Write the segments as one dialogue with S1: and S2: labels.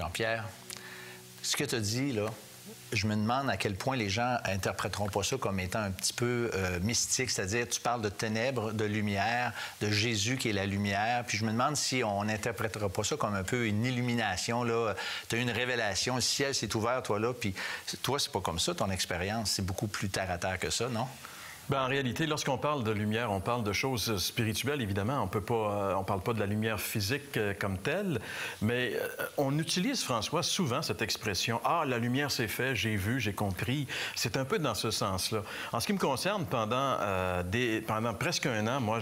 S1: Jean-Pierre, ce que tu as dit, là, je me demande à quel point les gens interpréteront pas ça comme étant un petit peu mystique, c'est-à-dire tu parles de ténèbres, de lumière, de Jésus qui est la lumière, puis je me demande si on n'interprétera pas ça comme un peu une illumination, là. Tu as eu une révélation, le ciel s'est ouvert, toi, là, puis toi, c'est pas comme ça, ton expérience, c'est beaucoup plus terre à terre que ça, non?
S2: En réalité, lorsqu'on parle de lumière, on parle de choses spirituelles, évidemment. On parle pas de la lumière physique comme telle, mais on utilise, François, souvent cette expression « Ah, la lumière s'est faite, j'ai vu, j'ai compris ». C'est un peu dans ce sens-là. En ce qui me concerne, pendant presque un an, moi,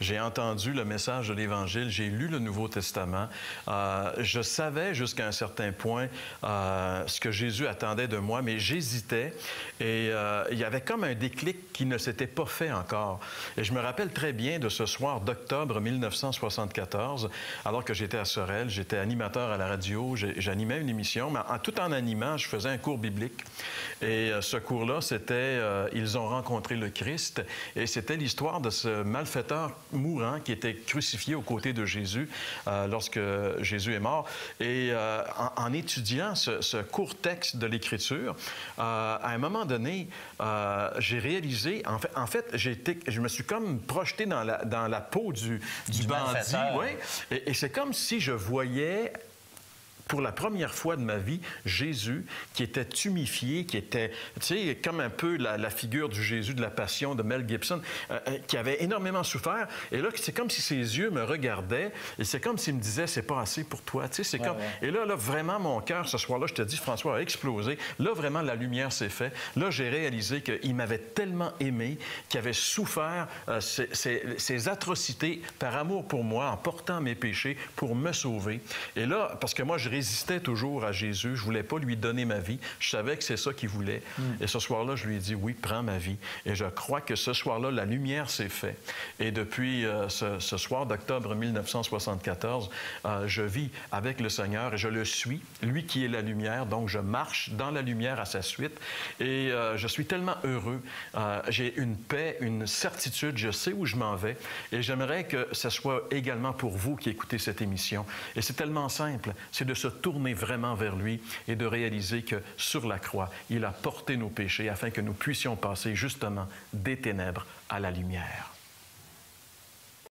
S2: j'ai entendu le message de l'Évangile, j'ai lu le Nouveau Testament. Je savais jusqu'à un certain point ce que Jésus attendait de moi, mais j'hésitais et il y avait comme un déclic qui ne s'était pas fait encore. Et je me rappelle très bien de ce soir d'octobre 1974, alors que j'étais à Sorel, j'étais animateur à la radio, j'animais une émission, mais tout en animant, je faisais un cours biblique. Et ce cours-là, c'était « Ils ont rencontré le Christ », et c'était l'histoire de ce malfaiteur mourant qui était crucifié aux côtés de Jésus lorsque Jésus est mort. Et en étudiant ce court texte de l'Écriture, à un moment donné, j'ai réalisé, en fait, je me suis comme projeté dans la peau du bandit. Oui. Et c'est comme si je voyais, pour la première fois de ma vie, Jésus qui était tuméfié, qui était, tu sais, comme un peu la figure du Jésus de la Passion de Mel Gibson, qui avait énormément souffert. Et là, c'est comme si ses yeux me regardaient et c'est comme s'il me disait, c'est pas assez pour toi. Tu sais, c'est comme... Ouais. Et là, vraiment, mon cœur, ce soir-là, je te dis, François, a explosé. Là, vraiment, la lumière s'est faite. Là, j'ai réalisé qu'il m'avait tellement aimé, qu'il avait souffert ces atrocités par amour pour moi, en portant mes péchés pour me sauver. Et là, parce que moi, je résistais toujours à Jésus. Je voulais pas lui donner ma vie. Je savais que c'est ça qu'il voulait. Et ce soir-là, je lui ai dit, oui, prends ma vie. Et je crois que ce soir-là, la lumière s'est faite. Et depuis ce soir d'octobre 1974, je vis avec le Seigneur et je le suis, lui qui est la lumière. Donc, je marche dans la lumière à sa suite. Et je suis tellement heureux. J'ai une paix, une certitude. Je sais où je m'en vais. Et j'aimerais que ce soit également pour vous qui écoutez cette émission. Et c'est tellement simple. C'est de se tourner vraiment vers lui et de réaliser que sur la croix, il a porté nos péchés afin que nous puissions passer justement des ténèbres à la lumière.